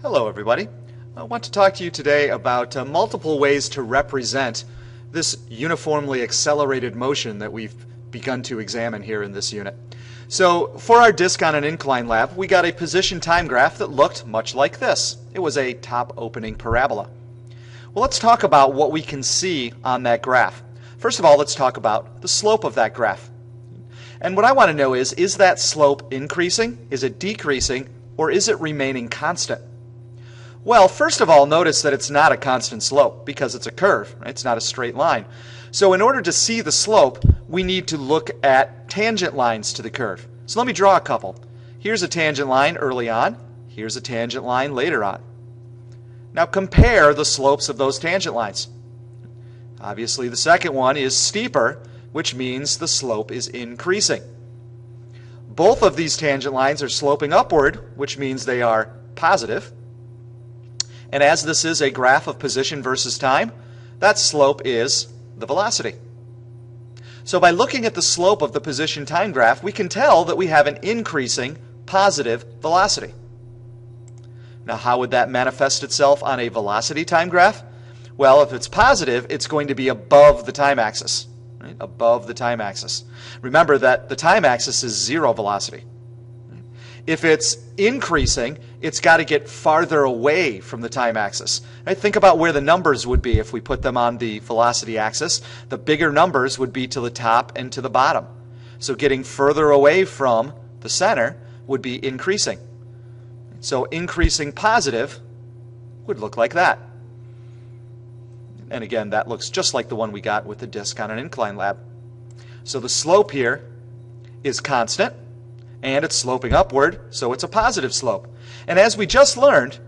Hello everybody. I want to talk to you today about multiple ways to represent this uniformly accelerated motion that we've begun to examine here in this unit. So for our Disk on an Incline lab, we got a position time graph that looked much like this. It was a top opening parabola. Well, let's talk about what we can see on that graph. First of all, let's talk about the slope of that graph. And what I want to know is that slope increasing, is it decreasing, or is it remaining constant? Well, first of all, notice that it's not a constant slope because it's a curve. Right? It's not a straight line. So in order to see the slope, we need to look at tangent lines to the curve. So let me draw a couple. Here's a tangent line early on. Here's a tangent line later on. Now compare the slopes of those tangent lines. Obviously, the second one is steeper, which means the slope is increasing. Both of these tangent lines are sloping upward, which means they are positive. And as this is a graph of position versus time, that slope is the velocity. So by looking at the slope of the position time graph, we can tell that we have an increasing positive velocity. Now, how would that manifest itself on a velocity time graph? Well, if it's positive, it's going to be above the time axis. Right? Above the time axis. Remember that the time axis is zero velocity. If it's increasing, it's got to get farther away from the time axis. Right? Think about where the numbers would be if we put them on the velocity axis. The bigger numbers would be to the top and to the bottom. So getting further away from the center would be increasing. So increasing positive would look like that. And again, that looks just like the one we got with the Disk on an Incline lab. So the slope here is constant, and it's sloping upward, so it's a positive slope. And as we just learned,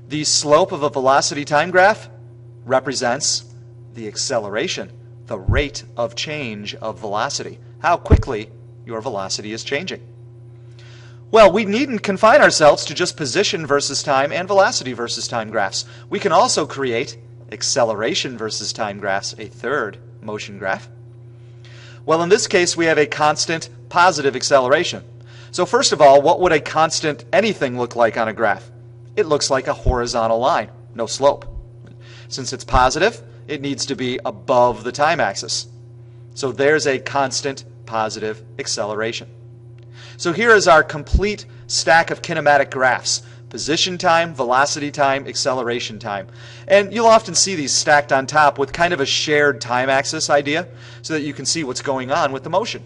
the slope of a velocity time graph represents the acceleration, the rate of change of velocity, how quickly your velocity is changing. Well, we needn't confine ourselves to just position versus time and velocity versus time graphs. We can also create acceleration versus time graphs, a third motion graph. Well, in this case, we have a constant positive acceleration. So first of all, what would a constant anything look like on a graph? It looks like a horizontal line, no slope. Since it's positive, it needs to be above the time axis. So there's a constant positive acceleration. So here is our complete stack of kinematic graphs: position time, velocity time, acceleration time. And you'll often see these stacked on top with kind of a shared time axis idea so that you can see what's going on with the motion.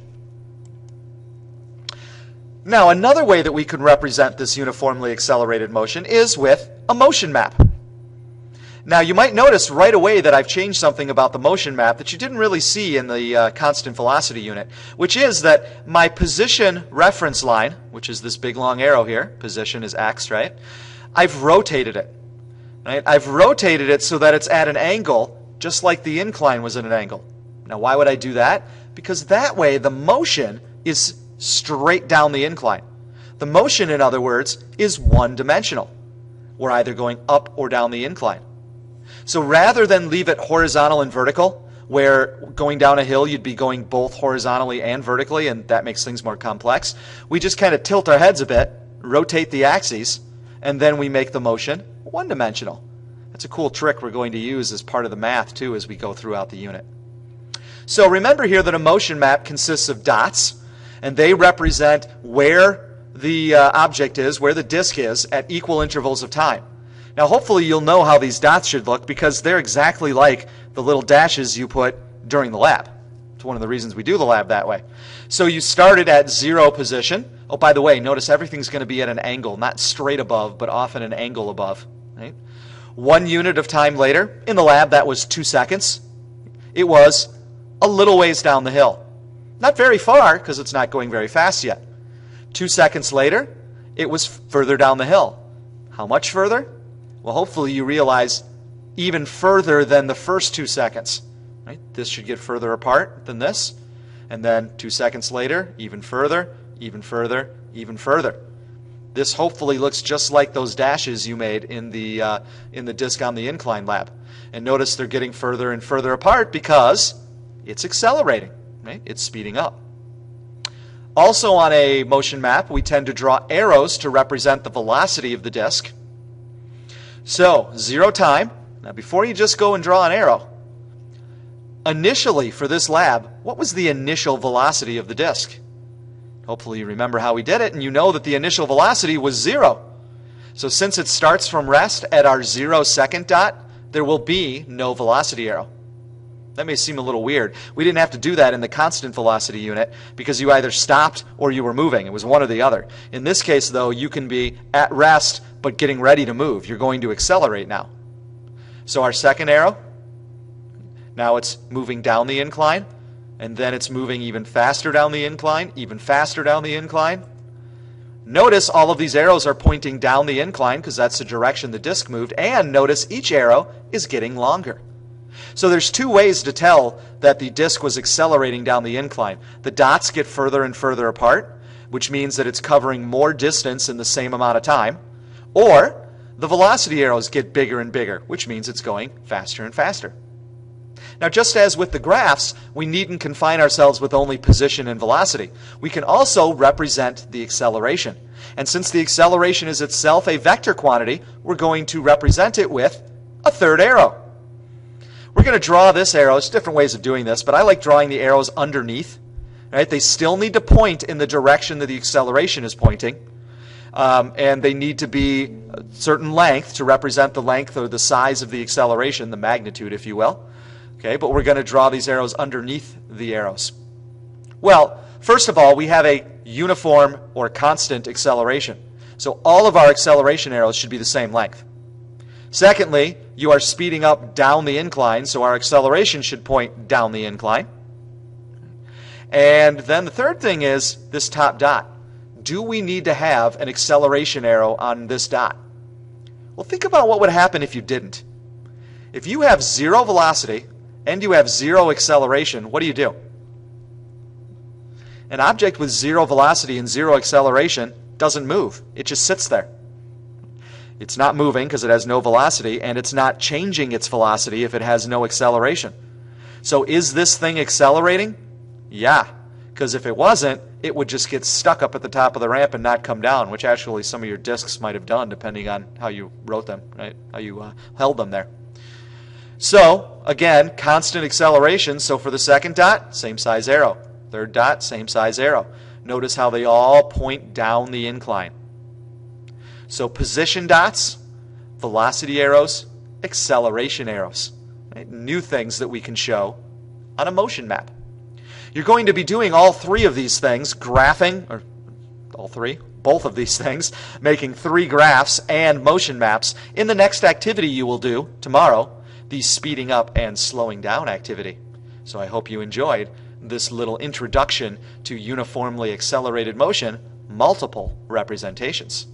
Now, another way that we can represent this uniformly accelerated motion is with a motion map. Now, you might notice right away that I've changed something about the motion map that you didn't really see in the constant velocity unit, which is that my position reference line, which is this big long arrow here, position is x, right? I've rotated it. Right? I've rotated it so that it's at an angle, just like the incline was at an angle. Now, why would I do that? Because that way the motion is straight down the incline. The motion, in other words, is one-dimensional. We're either going up or down the incline. So rather than leave it horizontal and vertical, where going down a hill you'd be going both horizontally and vertically, and that makes things more complex, we just kind of tilt our heads a bit, rotate the axes, and then we make the motion one-dimensional. That's a cool trick we're going to use as part of the math, too, as we go throughout the unit. So remember here that a motion map consists of dots, and they represent where the object is, where the disk is, at equal intervals of time. Now, hopefully you'll know how these dots should look because they're exactly like the little dashes you put during the lab. It's one of the reasons we do the lab that way. So you started at zero position. Oh, by the way, notice everything's going to be at an angle, not straight above, but often an angle above. Right? 1 unit of time later, in the lab that was 2 seconds. It was a little ways down the hill. Not very far, because it's not going very fast yet. 2 seconds later, it was further down the hill. How much further? Well, hopefully you realize even further than the first 2 seconds. Right? This should get further apart than this. And then 2 seconds later, even further, even further, even further. This hopefully looks just like those dashes you made in the Disk on the Incline lab. And notice they're getting further and further apart because it's accelerating. Right? It's speeding up. Also on a motion map, we tend to draw arrows to represent the velocity of the disk. So, 0 time. Now, before you just go and draw an arrow, initially for this lab, what was the initial velocity of the disk? Hopefully you remember how we did it, and you know that the initial velocity was 0. So since it starts from rest at our 0 second dot, there will be no velocity arrow. That may seem a little weird. We didn't have to do that in the constant velocity unit because you either stopped or you were moving. It was one or the other. In this case, though, you can be at rest but getting ready to move. You're going to accelerate now. So our second arrow, now it's moving down the incline, and then it's moving even faster down the incline, even faster down the incline. Notice all of these arrows are pointing down the incline because that's the direction the disk moved, and notice each arrow is getting longer. So there's 2 ways to tell that the disk was accelerating down the incline. The dots get further and further apart, which means that it's covering more distance in the same amount of time, or the velocity arrows get bigger and bigger, which means it's going faster and faster. Now, just as with the graphs, we needn't confine ourselves with only position and velocity. We can also represent the acceleration. And since the acceleration is itself a vector quantity, we're going to represent it with a third arrow. We're going to draw this arrow. There's different ways of doing this, but I like drawing the arrows underneath. Right? They still need to point in the direction that the acceleration is pointing. And they need to be a certain length to represent the length or the size of the acceleration, the magnitude, if you will. Okay, but we're going to draw these arrows underneath the arrows. Well, first of all, we have a uniform or constant acceleration. So all of our acceleration arrows should be the same length. Secondly, you are speeding up down the incline, so our acceleration should point down the incline. And then the third thing is this top dot. Do we need to have an acceleration arrow on this dot? Well, think about what would happen if you didn't. If you have 0 velocity and you have 0 acceleration, what do? An object with 0 velocity and 0 acceleration doesn't move. It just sits there. It's not moving because it has no velocity, and it's not changing its velocity if it has no acceleration. So is this thing accelerating? Yeah, because if it wasn't, it would just get stuck up at the top of the ramp and not come down, which actually some of your disks might have done depending on how you wrote them, right? How you held them there. So, again, constant acceleration. So for the second dot, same size arrow. Third dot, same size arrow. Notice how they all point down the incline. So position dots, velocity arrows, acceleration arrows. Right? New things that we can show on a motion map. You're going to be doing all 3 of these things, graphing, or all 3, both of these things, making 3 graphs and motion maps in the next activity you will do tomorrow, the speeding up and slowing down activity. So I hope you enjoyed this little introduction to uniformly accelerated motion, multiple representations.